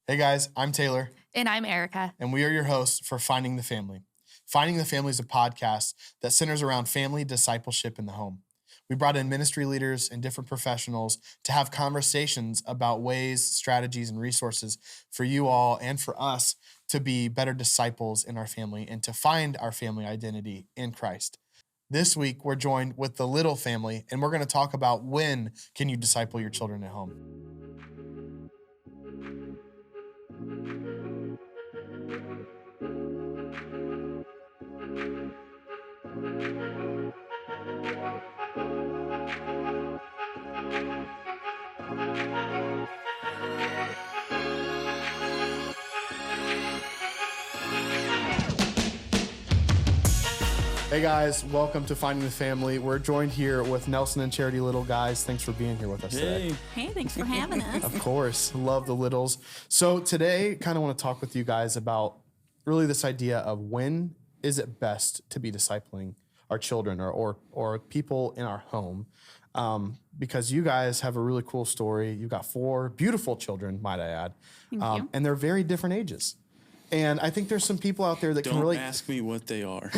Hey guys, I'm Taylor. And I'm Erica. And we are your hosts for Finding the Family. Finding the Family is a podcast that centers around family discipleship in the home. We brought in ministry leaders and different professionals to have conversations about ways, strategies, and resources for you all and for us to be better disciples in our family and to find our family identity in Christ. This week, we're joined with the Little family, and we're going to talk about when can you disciple your children at home. Hey guys, welcome to Finding the Family. We're joined here with Nelson and Charity Little. Guys, thanks for being here with us today. Hey, thanks for having us. Of course, love the Littles. So today, kind of want to talk with you guys about really this idea of when is it best to be discipling our children or people in our home. Because you guys have a really cool story. You've got 4 beautiful children, might I add. Thank you. And they're very different ages. And I think there's some people out there that can relate. Don't ask me what they are.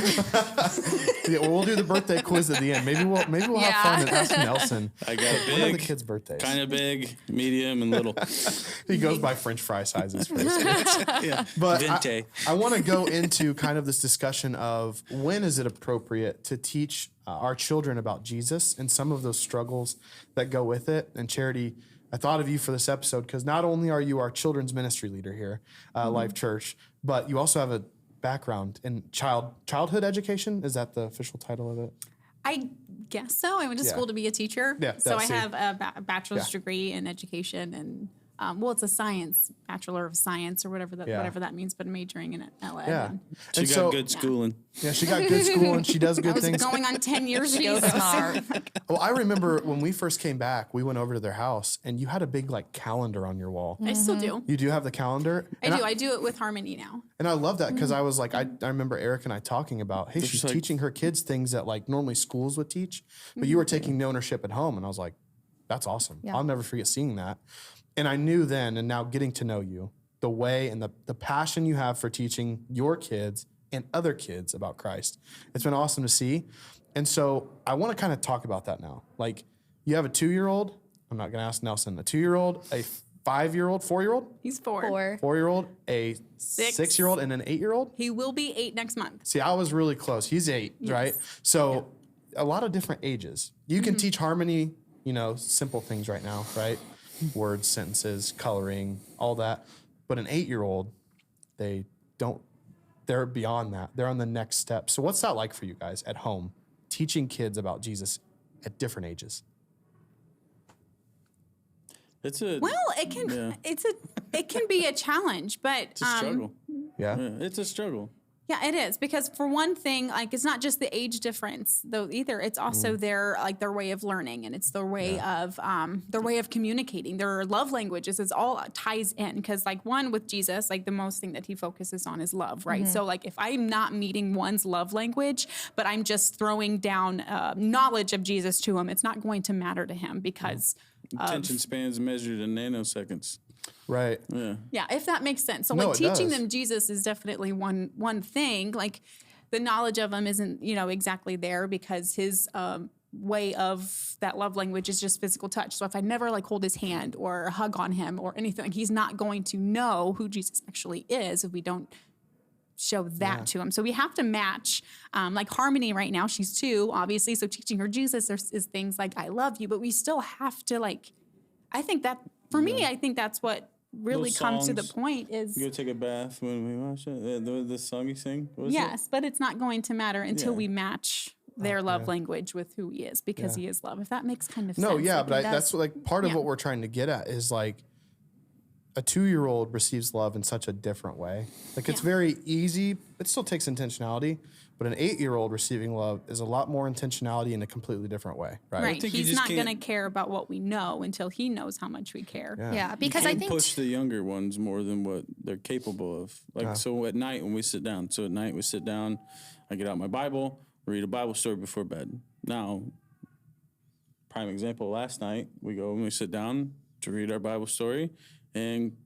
Yeah, well, we'll do the birthday quiz at the end. Maybe we'll have fun and ask Nelson. I got What are the big, kids' birthdays? kind of big, medium, and little. He goes by French fry sizes for his kids. Yeah, But Vente. I want to go into kind of this discussion of when is it appropriate to teach our children about Jesus and some of those struggles that go with it. And Charity, I thought of you for this episode because not only are you our children's ministry leader here, Life Church, but you also have a background in childhood education. Is that the official title of it? I guess so. I went to school to be a teacher. Yeah, so I have a bachelor's degree in education and it's a science, Bachelor of Science or whatever that means, but majoring in LA. Yeah. She got good schooling. Yeah, she got good schooling. She does good I was things. going on 10 years ago. Though, smart. Well, I remember when we first came back, we went over to their house and you had a big calendar on your wall. I still do. You do have the calendar? I do it with Harmony now. And I love that because I was like, I remember Eric and I talking about, hey, she's teaching her kids things that normally schools would teach, but you were taking the ownership at home. And I was like, that's awesome. Yeah. I'll never forget seeing that. And I knew then, and now getting to know you, the way and the passion you have for teaching your kids and other kids about Christ. It's been awesome to see. And so I want to kind of talk about that now. You have a 2-year-old. I'm not going to ask Nelson. A 2-year-old, a 5-year-old, 4-year-old? He's 4. 4-year-old, a 6-year-old, and an 8-year-old? He will be 8 next month. See, I was really close. He's 8, yes. right? So a lot of different ages. You can teach Harmony, simple things right now, right? Words, sentences, coloring, all that. But an 8-year-old, they're beyond that. They're on the next step. So what's that like for you guys at home, teaching kids about Jesus at different ages? It can be a challenge, but It's a struggle. Yeah. It's a struggle. Yeah, it is because for one thing, it's not just the age difference though either. It's also their way of learning and it's their way of communicating. Their love languages is all ties in because one with Jesus, the most thing that he focuses on is love, right? Mm-hmm. So if I'm not meeting one's love language, but I'm just throwing down knowledge of Jesus to him, it's not going to matter to him because attention spans measured in nanoseconds. Right. Yeah, if that makes sense. So teaching them Jesus is definitely one thing. The knowledge of him isn't, exactly there because his way of that love language is just physical touch. So if I never hold his hand or hug on him or anything, he's not going to know who Jesus actually is if we don't show that to him. So we have to match, Harmony right now, she's 2, obviously. So teaching her Jesus is things like, I love you, but we still have to I think that for me, I think that's what really comes to the point is. You go take a bath when we watch it. The song you sing? Yes, but it's not going to matter until we match their love language with who he is because he is love. If that makes kind of sense. No, yeah, but that's part of what we're trying to get at is a 2-year-old receives love in such a different way. It's very easy. It still takes intentionality, but an 8-year-old receiving love is a lot more intentionality in a completely different way, right? Right. He's not going to care about what we know until he knows how much we care. Yeah, because I think push the younger ones more than what they're capable of. So at night when we sit down. So at night we sit down. I get out my Bible, read a Bible story before bed. Now, prime example. Last night we go and we sit down to read our Bible story, and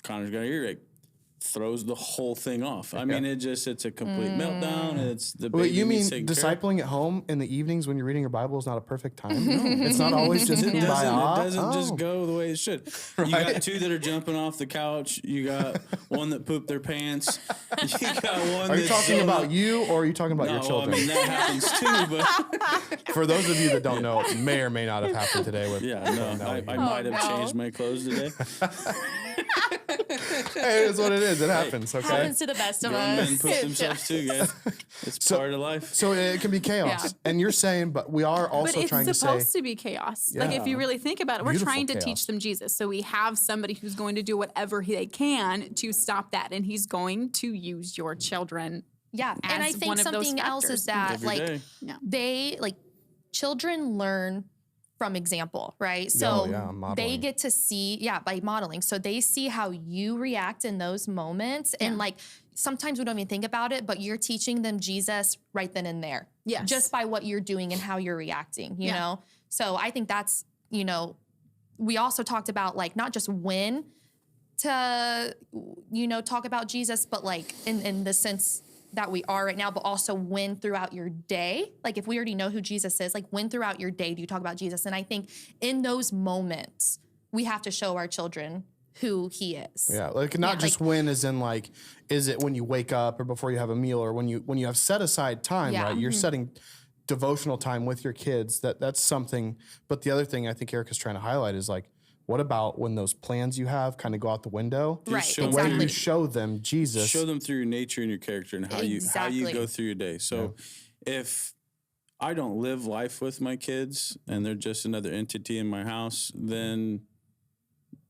Connor's got an earache. Throws the whole thing off. I mean, it's a complete meltdown. It's the baby. Wait, you mean discipling at home in the evenings when you're reading your Bible is not a perfect time? No, it's not always just it doesn't just go the way it should. Right. You got two that are jumping off the couch. You got one that pooped their pants. You got one. Are you talking about you, or are you talking about your children? I mean, that happens too. But for those of you that don't know, it may or may not have happened today. I might have changed my clothes today. Hey, it is what it is. It happens. Okay, happens to the best of us. Men put themselves too, guys. It's part of life. So it can be chaos, and you're saying, but we are also trying to say it's supposed to be chaos. Like if you really think about it, we're trying to teach them Jesus. So we have somebody who's going to do whatever they can to stop that, and he's going to use your children. Yeah, and I think something else is that children learn from example, right? So they get to see, by modeling. So they see how you react in those moments. And like, sometimes we don't even think about it, but you're teaching them Jesus right then and there. Yes. Just by what you're doing and how you're reacting, you know? So I think that's, we also talked about like, not just when to, talk about Jesus, but like in the sense that we are right now, but also when throughout your day, like if we already know who Jesus is, like when throughout your day do you talk about Jesus? And I think in those moments, we have to show our children who he is. Yeah, like not just when as in like, is it when you wake up or before you have a meal or when you have set aside time, right? You're setting devotional time with your kids. That's something. But the other thing I think Erica's trying to highlight is like, what about when those plans you have kind of go out the window? Right, the way you show them Jesus. Show them through your nature and your character and how you go through your day. So if I don't live life with my kids and they're just another entity in my house, then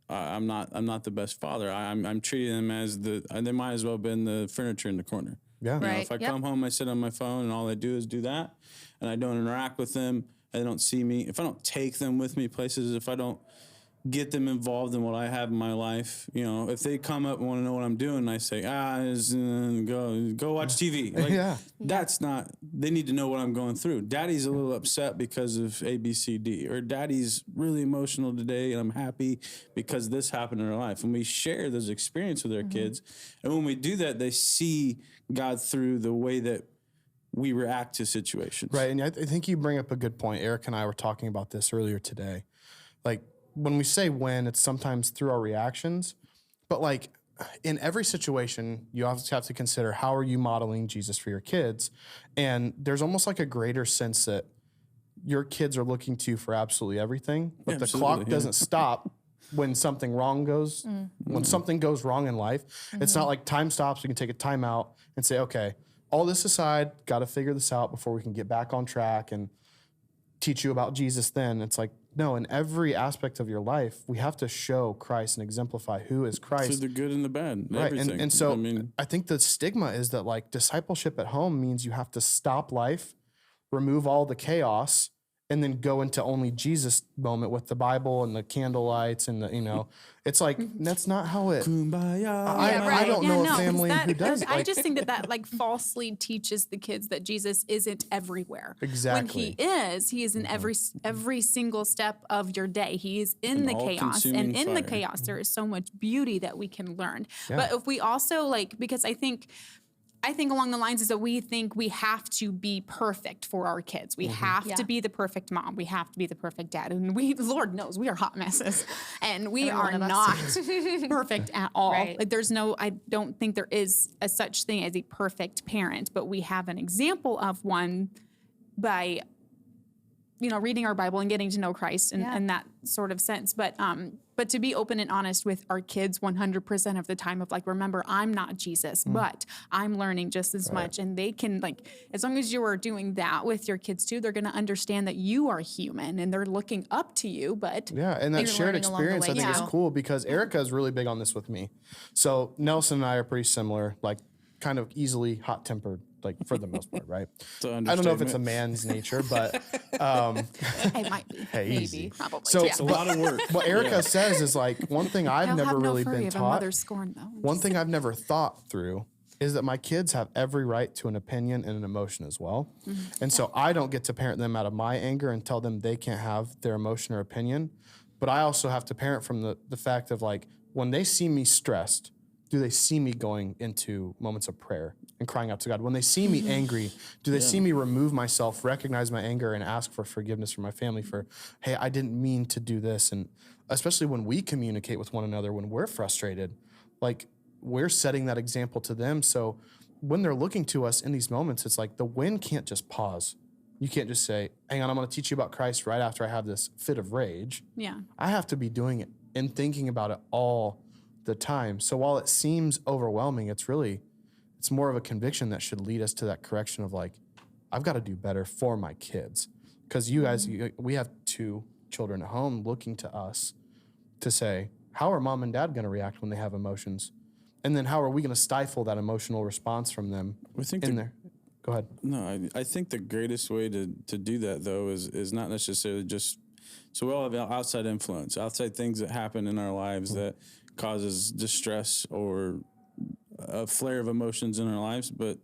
I'm not the best father. I'm treating them as they might as well have been the furniture in the corner. Yeah. Right. If I come home, I sit on my phone and all I do is do that, and I don't interact with them, and they don't see me. If I don't take them with me places, if I don't get them involved in what I have in my life, if they come up and want to know what I'm doing, and I say, go watch TV. Like, that's not, they need to know what I'm going through. Daddy's a little upset because of A, B, C, D, or daddy's really emotional today and I'm happy because this happened in our life. And we share those experiences with our kids. And when we do that, they see God through the way that we react to situations. Right. And I think you bring up a good point. Eric and I were talking about this earlier today. Like, when we say when, it's sometimes through our reactions, but like in every situation, you always have to consider how are you modeling Jesus for your kids? And there's almost like a greater sense that your kids are looking to you for absolutely everything, but the clock doesn't stop when something when something goes wrong in life. It's not like time stops, we can take a time out and say, okay, all this aside, got to figure this out before we can get back on track and teach you about Jesus then. It's like, no, in every aspect of your life, we have to show Christ and exemplify who is Christ. Through the good and the bad, right? Everything. And so I think the stigma is that like discipleship at home means you have to stop life, remove all the chaos, and then go into only Jesus moment with the Bible and the candle lights and it's like, that's not how it, Kumbaya. I don't know a family who does. I just think that like falsely teaches the kids that Jesus isn't everywhere. Exactly. When he is in every single step of your day. He is in the chaos, and in the chaos, there is so much beauty that we can learn. Yeah. But if we also because I think along the lines is that we think we have to be perfect for our kids. We have to be the perfect mom. We have to be the perfect dad. And Lord knows, we are hot messes. And we are not perfect at all. Right. Like I don't think there is a such thing as a perfect parent, but we have an example of one by reading our Bible and getting to know Christ and that sort of sense. But to be open and honest with our kids 100% of the time of like, remember, I'm not Jesus, but I'm learning just as much. And they can as long as you are doing that with your kids too, they're going to understand that you are human and they're looking up to you, but and that shared experience I think is cool because Erica is really big on this with me. So Nelson and I are pretty similar, like kind of easily hot-tempered. Like for the most part, right? I don't know if it's a man's nature, but it might be. Hey, maybe, easy. Probably. So it's a lot of work. What Erica says is like one thing I've never really been taught. One thing I've never thought through is that my kids have every right to an opinion and an emotion as well, and so I don't get to parent them out of my anger and tell them they can't have their emotion or opinion, but I also have to parent from the fact of like, when they see me stressed, do they see me going into moments of prayer and crying out to God? When they see me angry, do they see me remove myself, recognize my anger, and ask for forgiveness from my family for, hey, I didn't mean to do this? And especially when we communicate with one another, when we're frustrated, like we're setting that example to them. So when they're looking to us in these moments, it's like the wind can't just pause. You can't just say, hang on, I'm going to teach you about Christ right after I have this fit of rage. Yeah. I have to be doing it and thinking about it all the time. So while it seems overwhelming, it's more of a conviction that should lead us to that correction of like, I've got to do better for my kids. Because you guys, we have 2 children at home looking to us to say, how are mom and dad going to react when they have emotions? And then how are we going to stifle that emotional response from them in there? Go ahead. No, I think the greatest way to do that, though, is not necessarily just, so we all have outside influence, outside things that happen in our lives that causes distress or a flare of emotions in our lives. But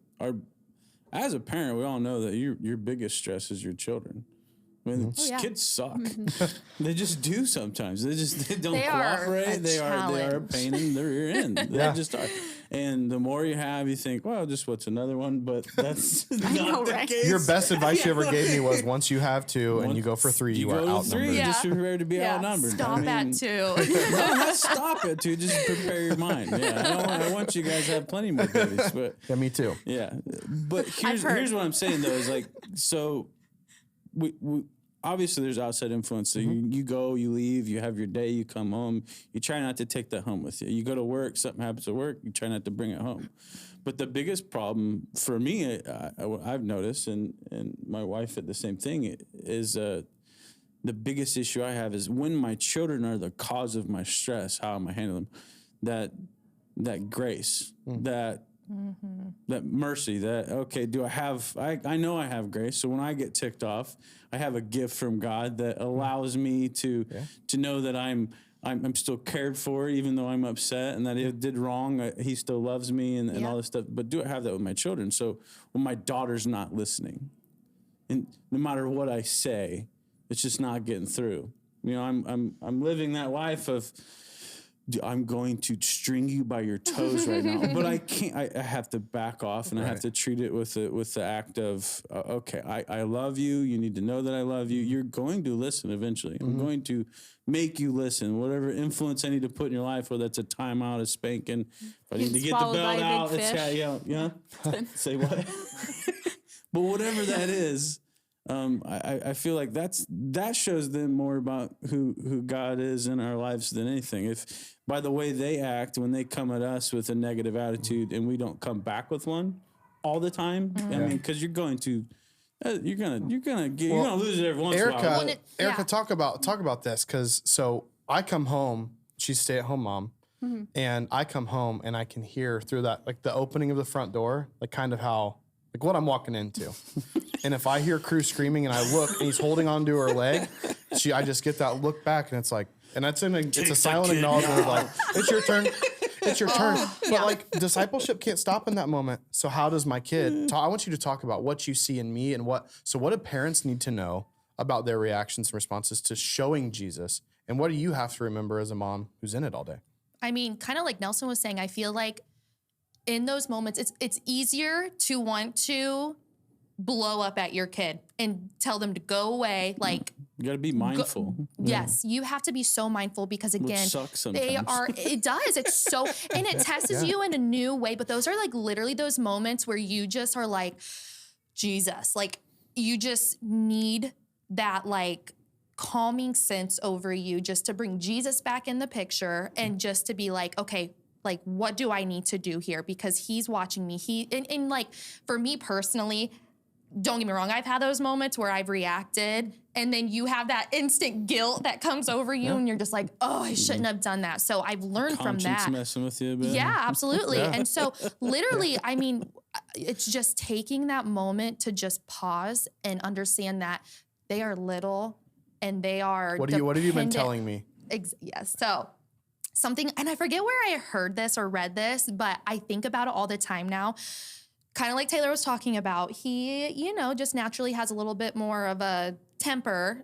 as a parent, we all know that your biggest stress is your children. I mean, kids suck. They just do sometimes. They don't cooperate. They are a pain in the rear end. They just are. And the more you have, you think, well, just what's another one? But that's not the case. Your best advice you ever gave me was once you have 2 and you go for 3, you are outnumbered. 3, just prepare to be outnumbered. Stop at 2. No, not stop at 2. Just prepare your mind. Yeah, I want you guys to have plenty more babies. But yeah, me too. Yeah, but here's what I'm saying though is like, so we obviously there's outside influence. So you go, you leave, you have your day, you come home. You try not to take that home with you. You go to work, something happens at work, you try not to bring it home. But the biggest problem for me, I've noticed, and my wife at the same thing, is the biggest issue I have is when my children are the cause of my stress, how am I handling them? That grace, that mercy, that, okay, do I have, I know I have grace. So when I get ticked off, I have a gift from God that allows me to know that I'm still cared for, even though I'm upset, and that I did wrong. He still loves me and all this stuff. But do I have that with my children? So when my daughter's not listening, and no matter what I say, it's just not getting through. You know, I'm living that life of, I'm going to string you by your toes right now, but I can't. I have to back off, and I have to treat it with the act of, okay, I love you. You need to know that I love you. You're going to listen eventually. I'm going to make you listen. Whatever influence I need to put in your life, whether that's a timeout, a spanking, if I need to get the belt out, say what? But whatever that is. I feel like that shows them more about who God is in our lives than anything. If by the way they act when they come at us with a negative attitude and we don't come back with one all the time, I mean, because you're gonna lose it every once in a while. Erica, talk about this, because so I come home. She's stay-at-home mom, and I come home and I can hear through that, like the opening of the front door, like kind of how. Like what I'm walking into. And if I hear Cruz screaming and I look and he's holding onto her leg, I just get that look back, and it's like, and it's a silent acknowledgement of like, it's your turn. It's your turn. But like discipleship can't stop in that moment. So how does my kid, I want you to talk about what you see in me and what do parents need to know about their reactions and responses to showing Jesus? And what do you have to remember as a mom who's in it all day? I mean, kind of like Nelson was saying, I feel like in those moments, it's easier to want to blow up at your kid and tell them to go away. Like, you got to be mindful. Yes, you have to be so mindful, because again, which sucks sometimes. It does. It's so, and it tests you in a new way. But those are like literally those moments where you just are like, Jesus, like you just need that like calming sense over you, just to bring Jesus back in the picture and just to be like, okay, like, what do I need to do here? Because he's watching me. And like, for me personally, don't get me wrong, I've had those moments where I've reacted, and then you have that instant guilt that comes over you, and you're just like, oh, I shouldn't have done that. So I've learned from that. Messing with you a bit. Yeah, absolutely. And so literally, I mean, it's just taking that moment to just pause and understand that they are little and they are What have you been telling me? Yes. So something, and I forget where I heard this or read this, but I think about it all the time now. Kind of like Taylor was talking about, he, just naturally has a little bit more of a temper.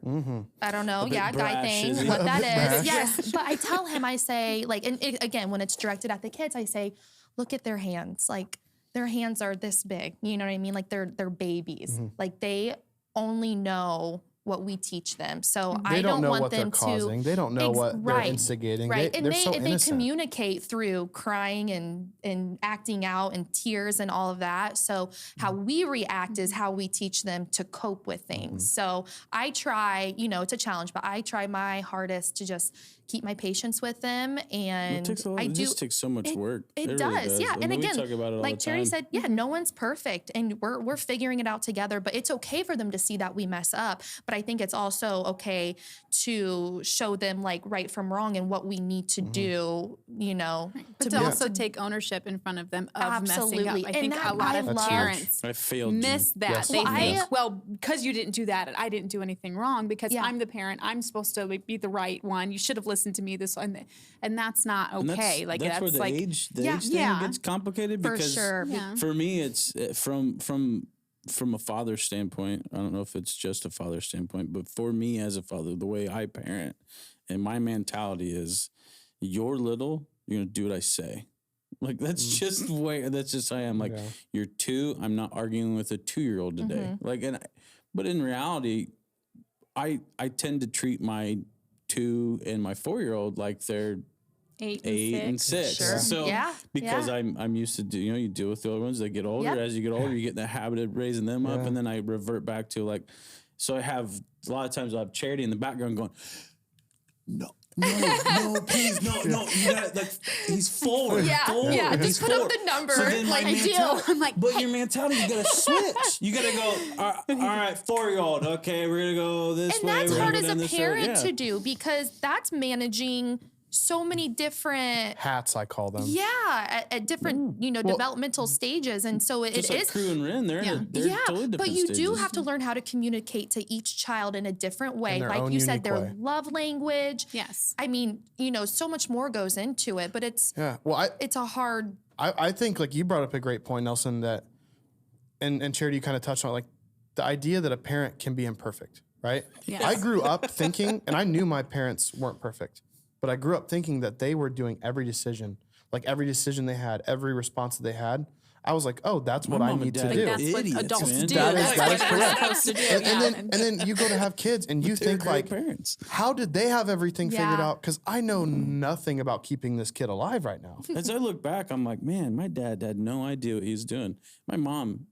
I don't know. Brash, guy thing, is he? what that is. Yes. But I tell him, I say, like, and again, when it's directed at the kids, I say, look at their hands. Like, their hands are this big. You know what I mean? Like, they're babies. Like, they only know what we teach them. So I don't want what them they're causing. They don't know what they're instigating. Right. They're so they innocent. communicate through crying and acting out and tears and all of that. So how we react is how we teach them to cope with things. So I try, it's a challenge, but I try my hardest to just keep my patience with them. And it just takes so much work. It really does. Yeah. And we again, talk about it all like the Charity time. said, no one's perfect and we're figuring it out together, but it's okay for them to see that we mess up. But I think it's also okay to show them like right from wrong and what we need to do, But to also take ownership in front of them of messing up. I think a lot of parents miss that. Yes. They think, because you didn't do that, I didn't do anything wrong because I'm the parent. I'm supposed to be the right one. You should have listened to me this one. And that's not okay. That's where the age thing gets complicated because for me, it's from a father's standpoint. I don't know if it's just a father's standpoint, but for me as a father, the way I parent and my mentality is you're little, you're going to do what I say. Like, that's just the way, that's just how I am. Like, you're 2, I'm not arguing with a 2-year-old today. Like, but in reality, I tend to treat my 2 and my 4-year-old like they're 8 and 6. Sure. So because I'm used to you deal with the other ones. They get older. As you get older, you get in the habit of raising them up, and then I revert back to like. So I have a lot of times I have Charity in the background going, no, please, no. You got like he's forward. Just put up the number. So then like I do. I'm like, but your mentality, you gotta switch. You gotta go. All right, 4-year-old. Okay, we're gonna go this way. And that's hard as a parent to do because that's managing so many different hats, I call them. Yeah, at different, developmental stages. And so it just like is. Crew and Ren, they're totally different but you stages. do have to learn how to communicate to each child in a different way. Like you said, their love language. Yes. I mean, so much more goes into it, but it's it's a hard. I think like you brought up a great point, Nelson, that and Charity, you kind of touched on like the idea that a parent can be imperfect, right? Yes. I grew up thinking, and I knew my parents weren't perfect. But I grew up thinking that they were doing every decision they had, every response that they had. I was like, oh, that's what I need to do. That's what adults do. That is correct. Supposed to do. And then you go to have kids and you think like, parents. How did they have everything figured out? Because I know nothing about keeping this kid alive right now. As I look back, I'm like, man, my dad had no idea what he was doing. My mom,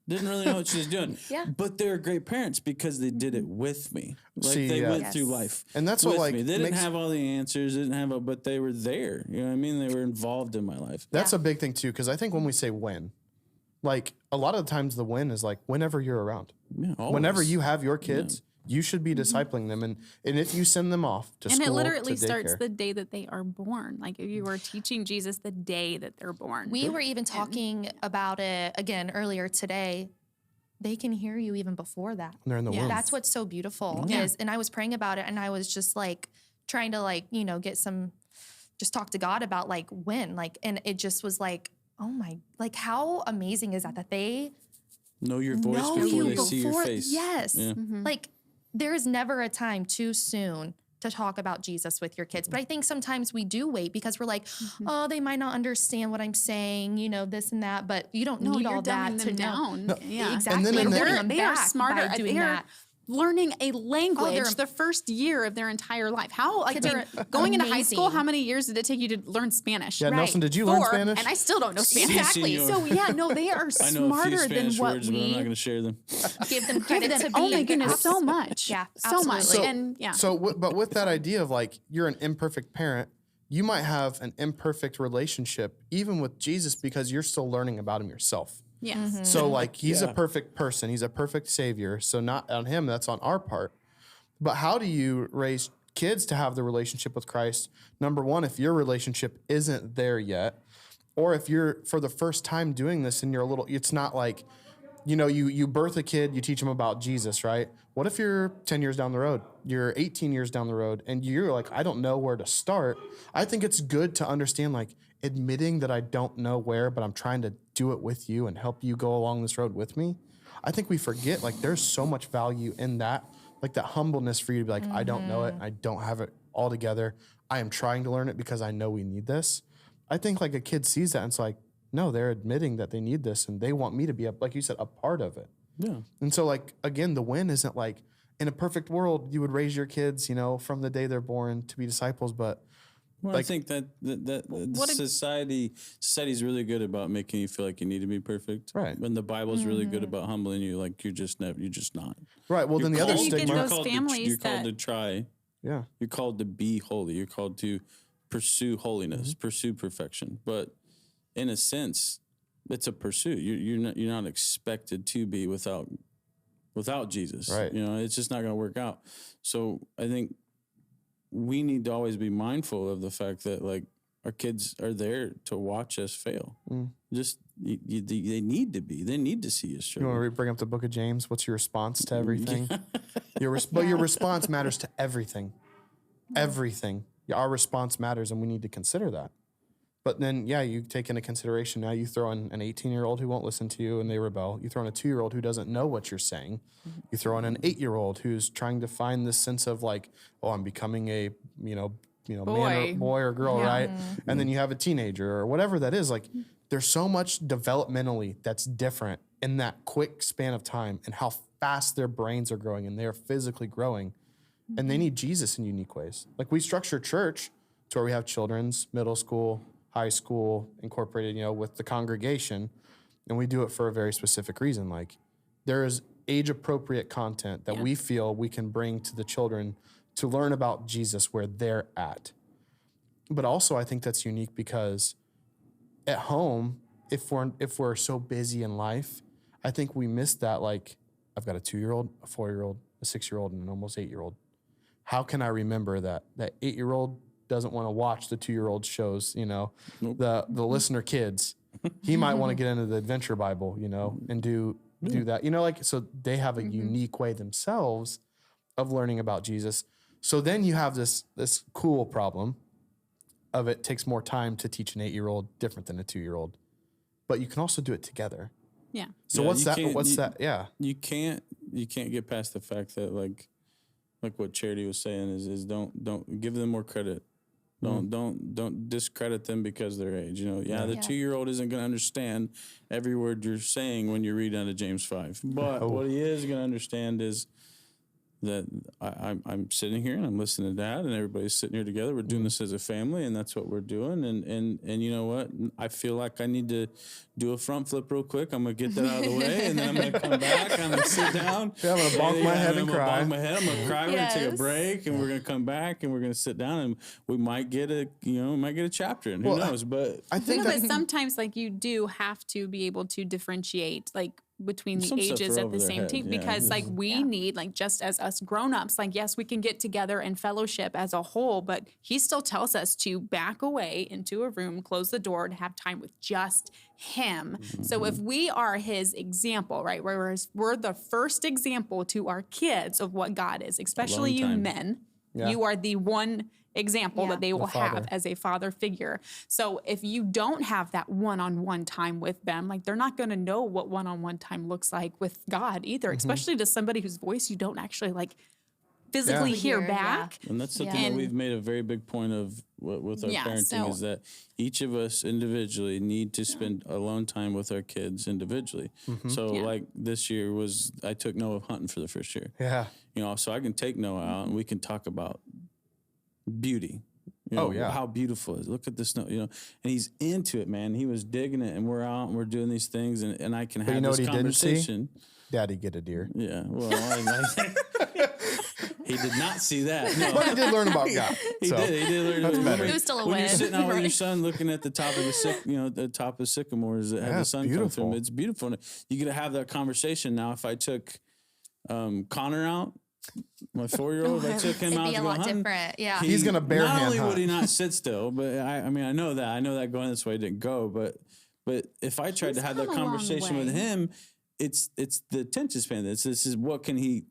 didn't really know what she was doing. But they're great parents because they did it with me. Like they went through life. And that's what like me. They didn't have all the answers, but they were there. You know what I mean? They were involved in my life. That's a big thing too, because I think when we say when, like a lot of the times the when is like whenever you're around. Yeah, always. Whenever you have your kids, you should be discipling them. And if you send them off to school, and it literally to starts daycare. the day that they are born. Like you are teaching Jesus the day that they're born. We were even talking about it again earlier today. They can hear you even before that. When they're in the womb. That's what's so beautiful is, and I was praying about it and I was just like trying to just talk to God about like when, like, and it just was like, oh my, like how amazing is that they know your voice before they see your face. Yes. Yeah. Like there is never a time too soon to talk about Jesus with your kids. But I think sometimes we do wait because we're like, oh, they might not understand what I'm saying, this and that. But you don't need all that to down. know. Yeah, exactly. And then they are smarter. They are learning a language the first year of their entire life. How going into high school, how many years did it take you to learn Spanish? Yeah, Nelson, did you learn Spanish? And I still don't know Spanish. Exactly. So they are smarter than what words, but I'm not going to share them. Give them credit to be. Oh my goodness, so much. Yeah, so much. But with that idea of like you're an imperfect parent, you might have an imperfect relationship even with Jesus because you're still learning about him yourself. Yes. So like he's a perfect person. He's a perfect savior. So not on him, that's on our part. But how do you raise kids to have the relationship with Christ? Number one, if your relationship isn't there yet, or if you're for the first time doing this and you're it's not like, you birth a kid, you teach them about Jesus, right? What if you're 10 years down the road, you're 18 years down the road, and you're like, I don't know where to start? I think it's good to understand like admitting that I don't know where, but I'm trying to do it with you and help you go along this road with me. I think we forget like there's so much value in that like that humbleness for you to be like, I don't know it. I don't have it all together. I am trying to learn it because I know we need this. I think like a kid sees that and it's like, no, they're admitting that they need this and they want me to be, like you said, a part of it. Yeah. And so like, again, the win isn't like in a perfect world, you would raise your kids, you know, from the day they're born to be disciples. But well, like, I think that society's really good about making you feel like you need to be perfect. Right. And the Bible's really good about humbling you. Like you're just not. Right. Well, then the other stigma. You're called to try. Yeah. You're called to be holy. You're called to pursue holiness, pursue perfection. But in a sense, it's a pursuit. You're not expected to be without Jesus. Right. You know, it's just not going to work out. So I think we need to always be mindful of the fact that like our kids are there to watch us fail. Just they need to be. They need to see us struggle. You want to bring up the book of James? What's your response to everything? But your response matters to everything. Everything. Our response matters, and we need to consider that. But then, you take into consideration now you throw in an 18-year-old who won't listen to you and they rebel. You throw in a 2-year-old who doesn't know what you're saying. You throw in an 8-year-old who's trying to find this sense of like, oh, I'm becoming a, boy or girl, right? And then you have a teenager or whatever that is. Like, there's so much developmentally that's different in that quick span of time and how fast their brains are growing and they're physically growing. And they need Jesus in unique ways. Like we structure church to where we have children's, middle school, high school incorporated, with the congregation. And we do it for a very specific reason. Like there is age appropriate content that we feel we can bring to the children to learn about Jesus where they're at. But also I think that's unique because at home, if we're so busy in life, I think we miss that. Like I've got a 2-year-old, a 4-year-old, a 6-year-old, and an almost 8-year-old. How can I remember that 8-year-old doesn't want to watch the 2-year-old shows, the listener kids. He might want to get into the Adventure Bible, and do that. So they have a unique way themselves of learning about Jesus. So then you have this cool problem of it takes more time to teach an 8-year-old different than a 2-year-old. But you can also do it together. Yeah. So what's that? Yeah. You can't get past the fact that like what Charity was saying is don't give them more credit. Don't discredit them because of their age. The 2-year-old isn't going to understand every word you're saying when you read out of James 5. But what he is going to understand is that I'm sitting here and I'm listening to Dad and everybody's sitting here together. We're doing this as a family and that's what we're doing. And you know what? I feel like I need to do a front flip real quick. I'm going to get that out of the way and then I'm going to come back. I'm going to sit down. I'm going to bonk my head and cry. I'm going to cry. We're going to take a break and we're going to come back and we're going to sit down and we might get a chapter in. Who knows? But I think but sometimes like you do have to be able to differentiate like between the ages at the same time because like we need like just as us grown-ups like yes we can get together and fellowship as a whole but he still tells us to back away into a room, close the door, to have time with just him. So if we are his example, right, whereas we're the first example to our kids of what God is, especially you men, you are the one example that they will have as a father figure. So if you don't have that one-on-one time with them, like they're not going to know what one-on-one time looks like with God either, especially to somebody whose voice you don't actually like physically hear back. And that's something that we've made a very big point of with our parenting is that each of us individually need to spend alone time with our kids individually. So like this year I took Noah hunting for the first year. Yeah. So I can take Noah out and we can talk about beauty. How beautiful it is. Look at the snow, and he's into it, man. He was digging it and we're out and we're doing these things and I can have this conversation. Daddy get a deer. Yeah. Well, he did not see that. No. But he did learn about God. He did learn. That's better. It was still a when win. You're sitting out with your son looking at the top of the top of sycamores that have the sun come through them, it's beautiful. You get to have that conversation. Now, if I took Connor out, my 4-year-old, if I took him out to go hunting, different. Yeah, he's gonna bare hand. Not only hunt. would he not sit still, but I know that going this way didn't go. But if I tried to have that conversation with him, it's the attention span. This is what can he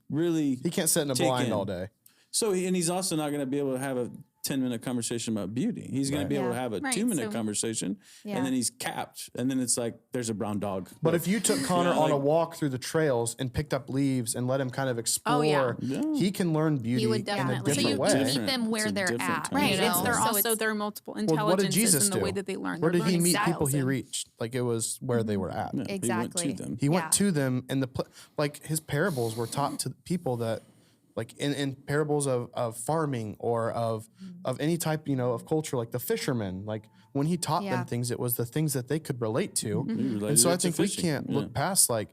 really? He can't sit in a blind all day. So he's also not going to be able to have a 10-minute conversation about beauty. He's going to be able to have a 2-minute conversation, and then he's capped. And then it's like, there's a brown dog. But if you took Connor on a walk through the trails and picked up leaves and let him kind of explore, he can learn beauty in a different way. So you meet them where they're at. Right. You know? There are multiple intelligences what did Jesus in the do? way that they learn. Where did he meet people he reached? Like it was where they were at. Yeah, exactly. He went to them, and like his parables were taught to people that, like in parables of farming or of any type, of culture, like the fishermen, like when he taught them things, it was the things that they could relate to. And so I think we can't look past like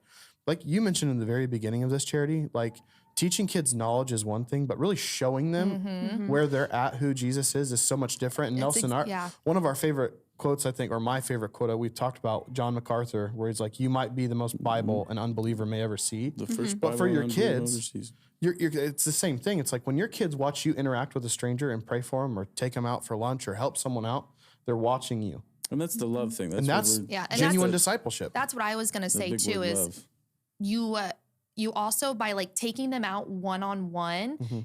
you mentioned in the very beginning of this, Charity, like teaching kids knowledge is one thing, but really showing them where they're at, who Jesus is so much different. And Nelson, one of our favorite quotes, I think, or my favorite quote, we've talked about John MacArthur, where he's like, you might be the most Bible an unbeliever may ever see. The first but Bible for your an kids, it's the same thing. It's like when your kids watch you interact with a stranger and pray for them or take them out for lunch or help someone out, they're watching you. And that's the love thing. That's genuine discipleship. That's what I was going to say too, is love. You also, by like taking them out one-on-one,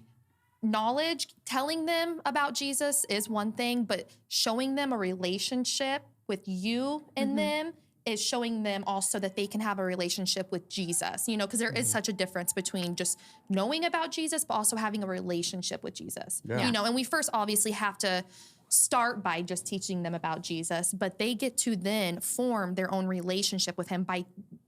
knowledge, telling them about Jesus is one thing, but showing them a relationship with you and them is showing them also that they can have a relationship with Jesus, because there is such a difference between just knowing about Jesus, but also having a relationship with Jesus, and we first obviously have to start by just teaching them about Jesus, but they get to then form their own relationship with him by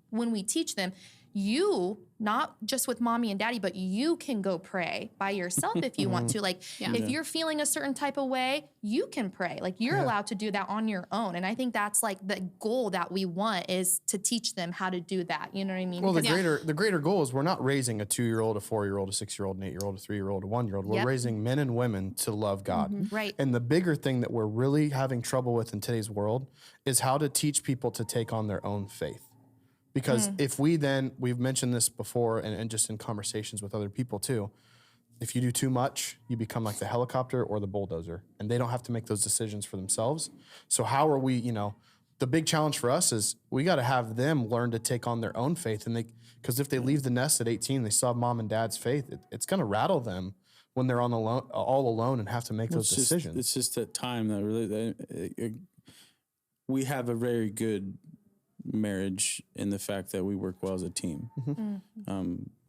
when we teach them, you, not just with mommy and daddy, but you can go pray by yourself if you want to. Like, if you're feeling a certain type of way, you can pray. Like, you're allowed to do that on your own. And I think that's like the goal that we want, is to teach them how to do that. You know what I mean? Well, the greater goal is we're not raising a 2-year-old, a 4-year-old, a 6-year-old, an 8-year-old, a 3-year-old, a 1-year-old. We're raising men and women to love God. Right. And the bigger thing that we're really having trouble with in today's world is how to teach people to take on their own faith. Because if we've mentioned this before and just in conversations with other people too, if you do too much, you become like the helicopter or the bulldozer, and they don't have to make those decisions for themselves. So how are we, the big challenge for us is we got to have them learn to take on their own faith. And because if they leave the nest at 18, they still have mom and dad's faith, it's going to rattle them when they're all alone and have to make those decisions. It's just that time that really, we have a very good marriage in the fact that we work well as a team.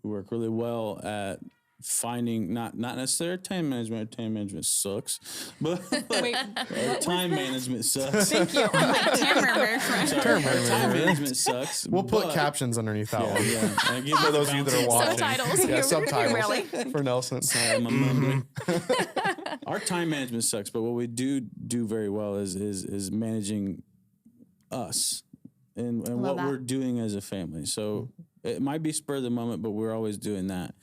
We work really well at finding not necessarily time management. Our time management sucks, but our time management sucks. Thank you. Time management sucks. We'll put captions underneath that one. Yeah. For those of you that are watching. Subtitles. Subtitles Really? for Nelson. Sorry, I'm mumbling. Our time management sucks, but what we do very well is managing us. And what we're doing as a family. So it might be spur of the moment, but we're always doing that.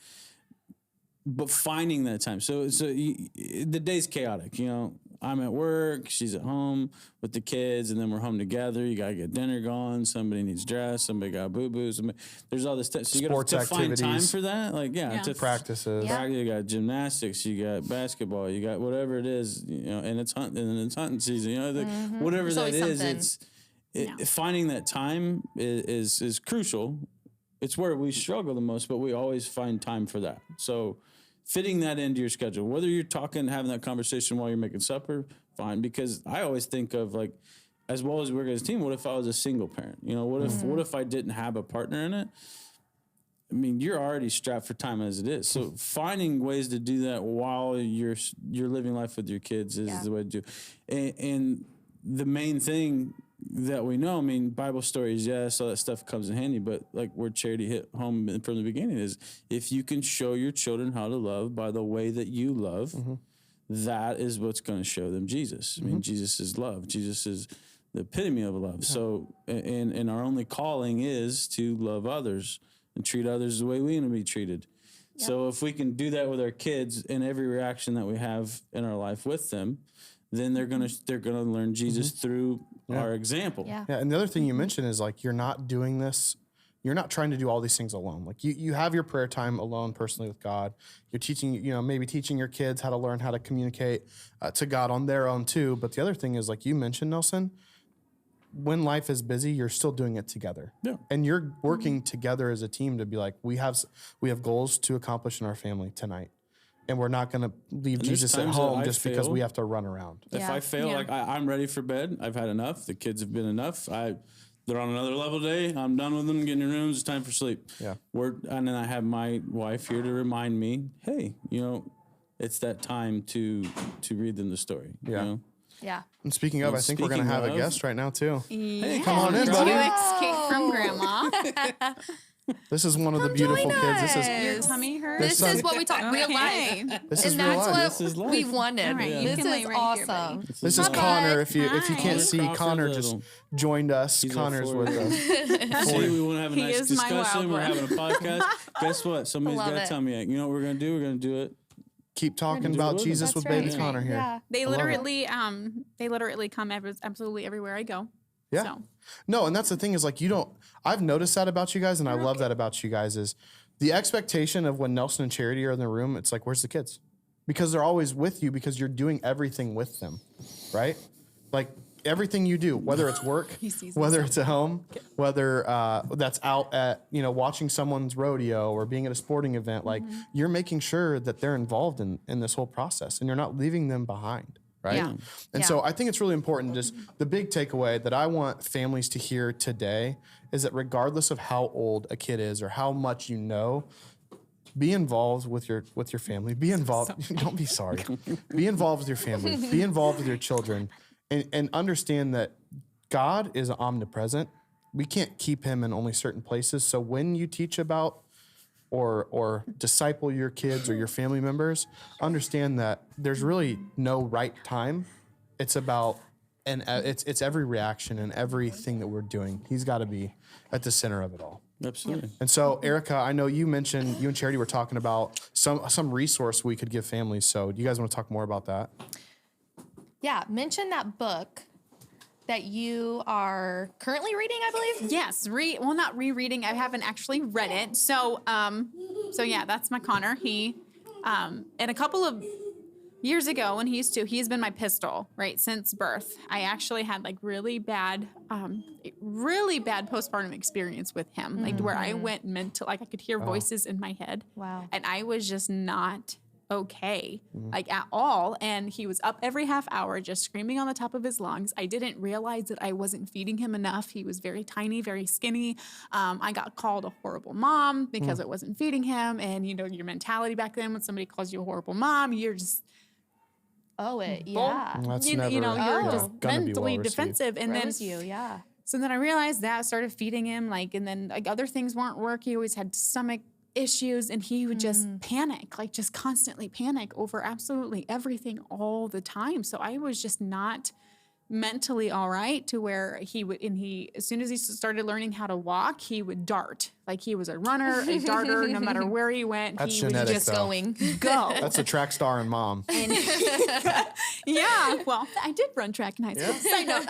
But finding that time. So the day's chaotic. I'm at work, she's at home with the kids, and then we're home together. You got to get dinner going. Somebody needs dress. Somebody got boo-boo. There's all this stuff. So you got to find time for that. To practices. You got gymnastics. You got basketball. You got whatever it is. And it's hunting season. Whatever that is, finding that time is crucial. It's where we struggle the most, but we always find time for that. So fitting that into your schedule, whether you're having that conversation while you're making supper, fine. Because I always think of, like, as well as we work as a team, what if I was a single parent? What if I didn't have a partner in it? I mean, you're already strapped for time as it is. So finding ways to do that while you're living life with your kids is the way to do. And the main thing that we know, Bible stories, yes, all that stuff comes in handy, but like where Charity hit home from the beginning is, if you can show your children how to love by the way that you love, that is what's going to show them Jesus. Jesus is love. Jesus is the epitome of love. So, and our only calling is to love others and treat others the way we want to be treated. Yep. So if we can do that with our kids in every reaction that we have in our life with them, then they're gonna learn Jesus through our example. Yeah. And the other thing you mentioned is, like, you're not doing this. You're not trying to do all these things alone. Like, you have your prayer time alone personally with God. You're teaching, maybe teaching your kids how to learn how to communicate to God on their own too. But the other thing is, like you mentioned, Nelson, when life is busy, you're still doing it together. Yeah. And you're working together as a team to be like, we have goals to accomplish in our family tonight. and we're not going to leave Jesus at home just because we have to run around. If I fail, like I'm ready for bed. I've had enough. The kids have been enough. They're on another level today. I'm done with them. Get in your rooms. It's time for sleep. Yeah. And then I have my wife here to remind me, hey, it's that time to read them the story. Yeah. You know? Yeah. And speaking of, I think we're going to have a guest right now too. Hey, come on in, buddy. You escaped from Grandma. This is one of the beautiful kids. This is Your tummy hurt? This is what we talk real life. This is And real that's life. what This is life. we wanted. Right, you This can lay is right here, awesome. buddy. This is Connor. If you can't see, Crawford Connor just Little. joined us. He's Connor's our with us. See, we want to have a He nice is my discussion. wild We're one. having a podcast. Guess what? Somebody's Love got to it. tell me, you know what we're going to do? We're going to do it. Keep talking do about it. Jesus with That's baby right. Connor here. Yeah. They love it. literally come absolutely everywhere I go. Yeah. So. No, and that's the thing is like I've noticed that about you guys, and I love that about you guys is the expectation of when Nelson and Charity are in the room, it's like, where's the kids? Because they're always with you because you're doing everything with them, right? Like everything you do, whether it's work, whether it's at home, whether that's out at, watching someone's rodeo or being at a sporting event, like you're making sure that they're involved in this whole process and you're not leaving them behind. Right. Yeah. And so I think it's really important. Just the big takeaway that I want families to hear today is that regardless of how old a kid is or how much be involved with your family. Be involved. Don't be sorry. Be involved with your family. Be involved with your children, and understand that God is omnipresent. We can't keep him in only certain places. So when you teach about or disciple your kids or your family members, understand that there's really no right time. It's about it's every reaction and everything that we're doing. He's got to be at the center of it all. Absolutely. And so, Erica, I know you mentioned you and Charity were talking about some resource we could give families. So, do you guys want to talk more about that? Yeah. Mention that book that you are currently reading, I believe. Yes, not rereading. I haven't actually read it. So yeah, that's my Connor. He, and a couple of years ago when he's been my pistol, right, since birth. I actually had like really bad postpartum experience with him, like where I went mental, like I could hear voices in my head. Wow. And I was just not okay, like at all. And he was up every half hour just screaming on the top of his lungs. I didn't realize that I wasn't feeding him enough. He was very tiny, very skinny. I got called a horrible mom because I wasn't feeding him. And your mentality back then when somebody calls you a horrible mom, you're just yeah. That's you're just mentally defensive. And then yeah. So then I realized that, started feeding him, and then other things weren't working. He always had stomach issues, and he would just panic, just constantly panic over absolutely everything all the time. So I was just not mentally all right to where as soon as he started learning how to walk, he would dart. Like he was a runner, a darter, no matter where he went, That's he genetic, was just though. go. That's a track star and mom. And yeah, well, I did run track in high school. Side note,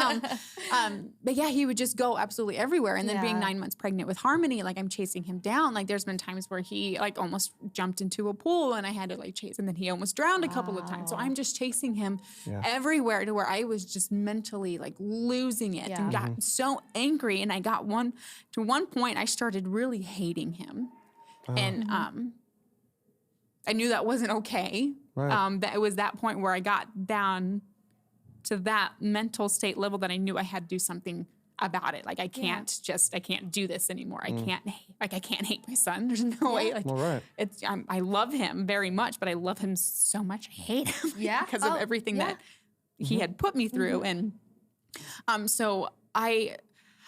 but yeah, he would just go absolutely everywhere. And then being 9 months pregnant with Harmony, I'm chasing him down. There's been times where he almost jumped into a pool and I had to chase, and then he almost drowned a couple of times. So I'm just chasing him everywhere to where I was just mentally losing it and got so angry. And I got to one point I started really hating him. And I knew that wasn't okay. Right. That it was that point where I got down to that mental state level that I knew I had to do something about it. I can't do this anymore. I can't hate my son. There's no way. I love him very much, but I love him so much. I hate him because of everything that he had put me through. And so I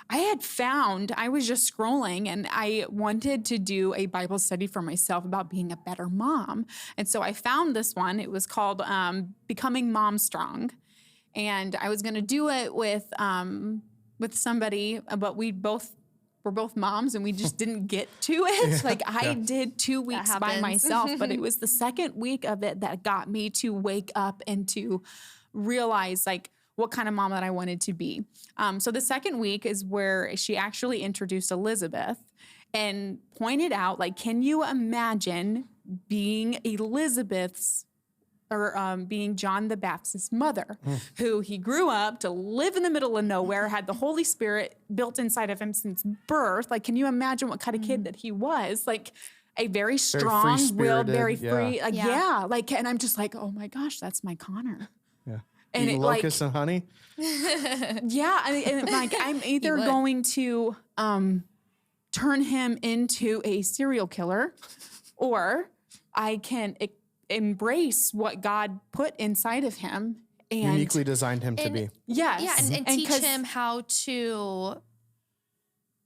had found, I was just scrolling and I wanted to do a Bible study for myself about being a better mom. And so I found this one. It was called Becoming Mom Strong. And I was going to do it with somebody, but we're both moms and we just didn't get to it. I did 2 weeks by myself, but it was the second week of it that got me to wake up and to realize what kind of mom that I wanted to be. So the second week is where she actually introduced Elizabeth and pointed out, can you imagine being Elizabeth's or being John the Baptist's mother, who he grew up to live in the middle of nowhere, had the Holy Spirit built inside of him since birth. Can you imagine what kind of kid that he was? a very strong-willed, very free. Yeah. And I'm just like, oh my gosh, that's my Connor. Yeah. And eating locusts and honey. Yeah, I'm either going to turn him into a serial killer, or I can embrace what God put inside of him and uniquely designed him to be. Yes. Yeah, and teach him how to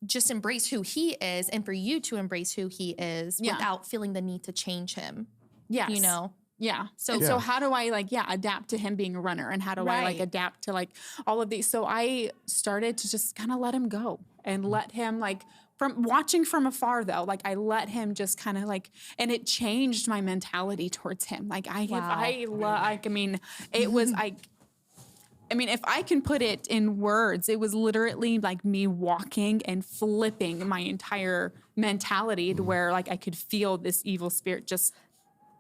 just embrace who he is, and for you to embrace who he is without feeling the need to change him. Yes. You know? Yeah. So how do I adapt to him being a runner, and how do I adapt to all of these? So I started to just kind of let him go and let him from watching from afar though, I let him just kind of and it changed my mentality towards him. It was if I can put it in words, it was literally me walking and flipping my entire mentality to where I could feel this evil spirit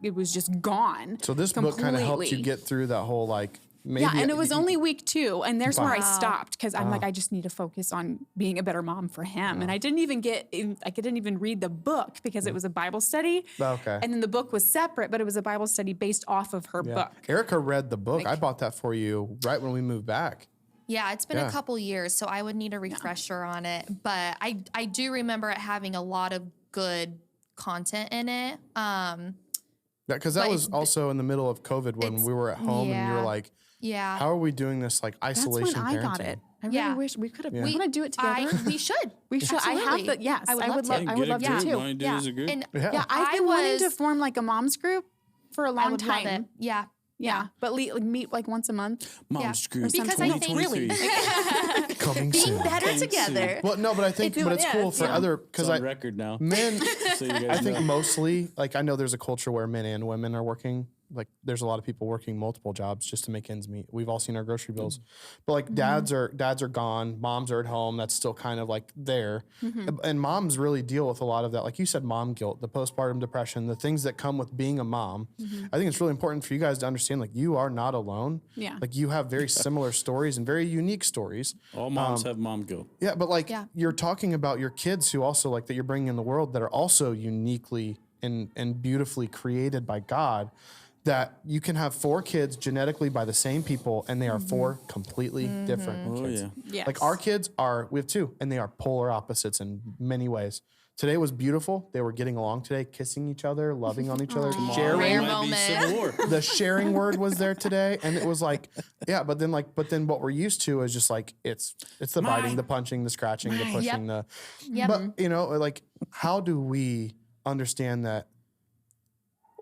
it was just gone. So this book kind of helped you get through that whole maybe. Yeah, and it was only week 2, and there's where I stopped because I'm I just need to focus on being a better mom for him. And I didn't even read the book because it was a Bible study. Okay. And then the book was separate, but it was a Bible study based off of her book. Erica read the book. I bought that for you right when we moved back. Yeah, it's been a couple years, so I would need a refresher on it. But I do remember it having a lot of good content in it. Because that was also in the middle of COVID when we were at home and you were like, how are we doing this isolation That's when I parenting? got it. I really wish we could have. We want to do it together. We should. We should. Absolutely. I have the. Yes, I would love to. I would love to too. And I've been wanting to form a mom's group for a long time. Love it. Yeah. Yeah, but meet once a month. Mom's group. Because I think really coming being soon. better together. Well, no, but I think it's cool for other because on record now. Men. So you guys I think know. mostly I know there's a culture where men and women are working. There's a lot of people working multiple jobs just to make ends meet. We've all seen our grocery bills, but dads are gone, moms are at home. That's still kind of there, and moms really deal with a lot of that. Like you said, mom guilt, the postpartum depression, the things that come with being a mom. I think it's really important for you guys to understand you are not alone. Yeah, you have very similar stories and very unique stories. All moms have mom guilt. Yeah, but you're talking about your kids who also that you're bringing in the world that are also uniquely and beautifully created by God. That you can have 4 kids genetically by the same people, and they are 4 completely different kids. Yes. Our kids we have 2, and they are polar opposites in many ways. Today was beautiful. They were getting along today, kissing each other, loving on each other, sharing. Rare moment. The sharing word was there today, and it was but then what we're used to is just it's the biting, the punching, the scratching, the pushing, But how do we understand that?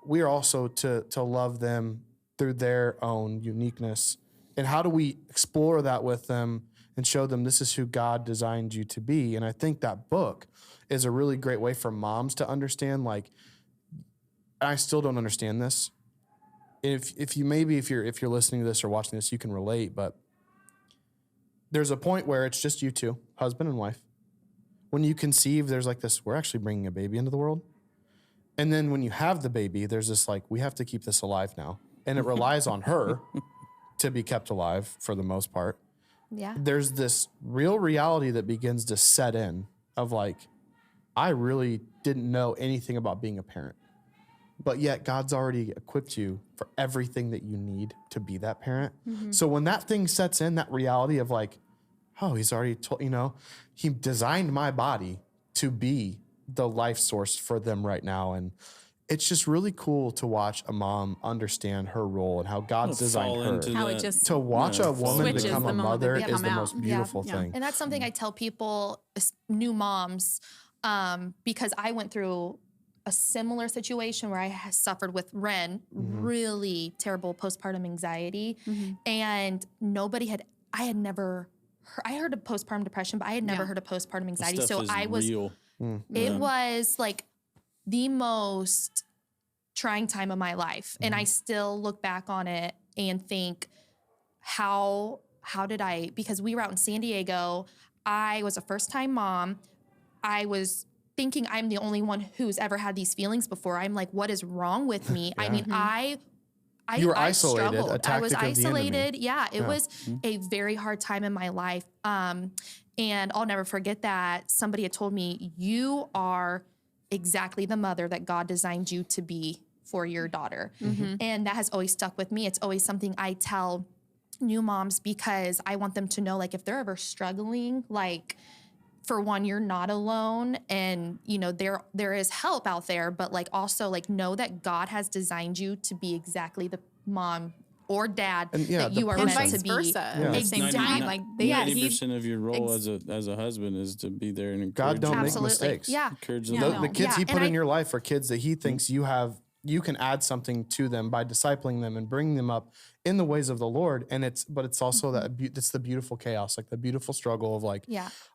We are also to love them through their own uniqueness. And how do we explore that with them and show them this is who God designed you to be? And I think that book is a really great way for moms to understand, I still don't understand this. If you're listening to this or watching this, you can relate, but there's a point where it's just you 2, husband and wife. When you conceive, there's this, we're actually bringing a baby into the world. And then when you have the baby, there's this we have to keep this alive now. And it relies on her to be kept alive for the most part. Yeah. There's this real reality that begins to set in of I really didn't know anything about being a parent. But yet God's already equipped you for everything that you need to be that parent. So when that thing sets in, that reality of he's already told, he designed my body to be the life source for them right now. And it's just really cool to watch a mom understand her role and how God's designed her. How it just to watch a woman become a mother is is the most beautiful thing. And that's something I tell people, new moms, because I went through a similar situation where I suffered with Ren, really terrible postpartum anxiety. And I heard of postpartum depression, but I had never heard of postpartum anxiety. So I was, real. It was the most trying time of my life. And I still look back on it and think, how did because we were out in San Diego. I was a first-time mom. I was thinking I'm the only one who's ever had these feelings before. I'm what is wrong with me? I mean, you were isolated. Struggled. A tactic I was isolated. Of the enemy. Yeah, it was a very hard time in my life. And I'll never forget that somebody had told me, you are exactly the mother that God designed you to be for your daughter. And that has always stuck with me. It's always something I tell new moms because I want them to know, like, if they're ever struggling, like, for one, you're not alone, and you know there is help out there, but like also like know that God has designed you to be exactly the mom or dad that you are meant to be. Versa. At the same time, like 90% of your role as a husband is to be there and encourage. God don't make mistakes. Encourage them. The kids he put in your life are kids that he thinks you can add something to them by discipling them and bringing them up in the ways of the Lord. And it's also it's the beautiful chaos, like the beautiful struggle of like,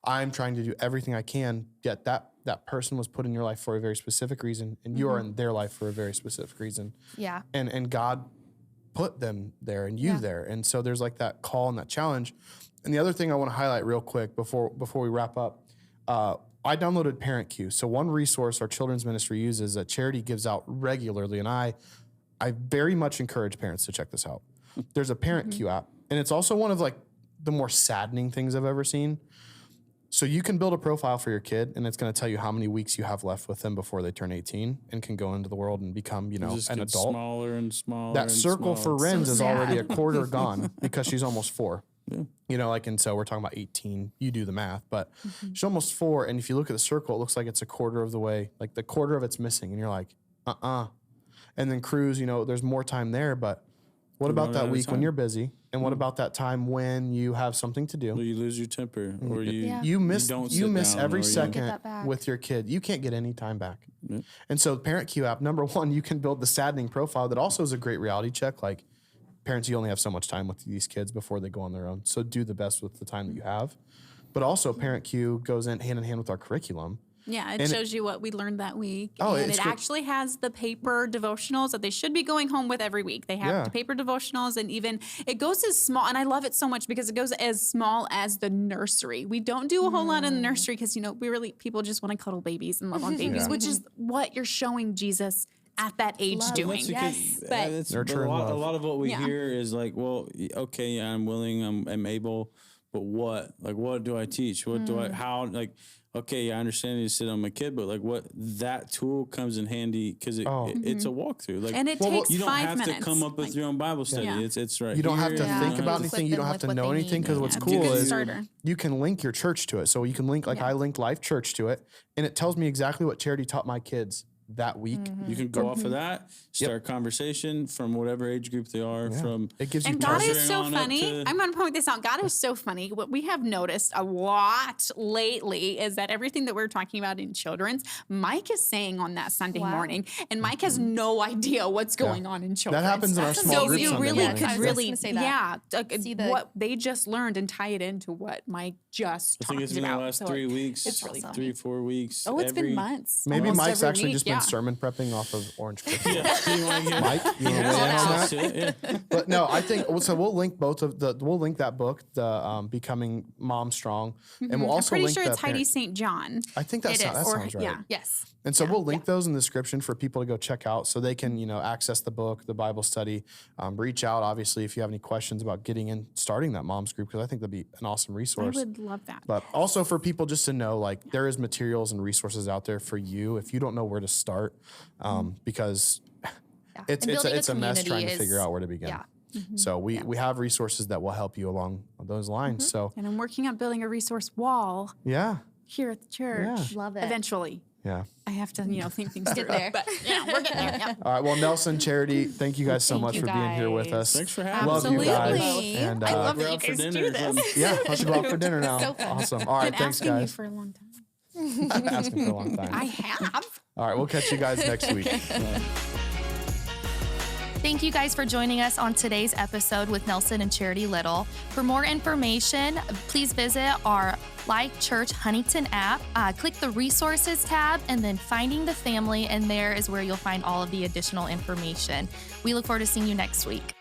I'm trying to do everything I can, yet that person was put in your life for a very specific reason, and you are in their life for a very specific reason. Yeah. And God put them there and you there. And so there's like that call and that challenge. And the other thing I want to highlight real quick before we wrap up, I downloaded Parent Q. So one resource our children's ministry uses that Charity gives out regularly, and I very much encourage parents to check this out. There's a Parent Q app, and it's also one of like the more saddening things I've ever seen. So you can build a profile for your kid, and it's going to tell you how many weeks you have left with them before they turn 18 and can go into the world and become, an adult. Smaller and smaller. That circle for Renz is already a quarter gone because she's almost 4. Yeah. And so we're talking about 18. You do the math, but she's almost 4. And if you look at the circle, it looks like it's a quarter of the way, like the quarter of it's missing. And you're like, And then Cruz, there's more time there, but what about that week when you're busy? And what about that time when you have something to do? Or you lose your temper, or you miss every second with your kid. You can't get any time back. Yeah. And so the Parent Q app, number one, you can build the saddening profile that also is a great reality check. Like, parents, you only have so much time with these kids before they go on their own. So do the best with the time that you have. But also Parent Q goes in hand with our curriculum. Yeah, it shows you what we learned that week. And it actually has the paper devotionals that they should be going home with every week. They have the paper devotionals, and even it goes as small, and I love it so much because it goes as small as the nursery. We don't do a whole lot in the nursery because, people just want to cuddle babies and love on babies, which is what you're showing Jesus at that age doing. But a lot of what we hear is like, well, okay, I'm willing, I'm able, but what? Like, what do I teach? What do I, how, like, okay, I understand you sit on my kid, but like what that tool comes in handy because it's a walkthrough. Like, and it takes 5 minutes. You don't have to come up with your own Bible study. Yeah. It's right. You don't have to think about anything. You don't have to know anything because what's cool is you can link your church to it. So you can link, I linked Life Church to it, and it tells me exactly what Charity taught my kids that week. You can go off of that, start a conversation from whatever age group they are. From it gives you. And God is so funny. I'm going to point this out. God is so funny. What we have noticed a lot lately is that everything that we're talking about in children's, Mike is saying on that Sunday morning, and Mike has no idea what's going on in children's. That happens in our small group. So you really could see what they just learned and tie it into what Mike just talked about. I think it's been the last 3 weeks. It's really 3-4 weeks. Oh, it's been months. Maybe Mike's actually just been sermon prepping off of Orange Cookie. Mike, you want to weigh in on that? But no, I think so. We'll link we'll link that book, the Becoming Mom Strong, and we'll also link. I'm pretty sure it's Heidi St. John. I think that sounds right. Yeah. Yes. And so we'll link those in the description for people to go check out so they can, access the book, the Bible study, reach out, obviously, if you have any questions about getting in, starting that mom's group, because I think that'd be an awesome resource. I would love that. But also for people just to know, like, there is materials and resources out there for you if you don't know where to start, because it's a mess trying to figure out where to begin. Yeah. So we have resources that will help you along those lines. So and I'm working on building a resource wall. Yeah. Here at the church. Love it. Eventually. Yeah. I have to, think things through. Get there. But we're getting there. Yeah. All right. Well, Nelson, Charity, thank you guys so much for being here with us. Thanks for having us. Love you guys. And I love that you guys do this. Yeah, I should go out for dinner now. So fun. Awesome. All right. Thanks, guys. You for a long time. I've been asking for a long time. I have. All right. We'll catch you guys next week. Thank you guys for joining us on today's episode with Nelson and Charity Little. For more information, please visit our Life Church Huntington app. Click the resources tab and then finding the family, and there is where you'll find all of the additional information. We look forward to seeing you next week.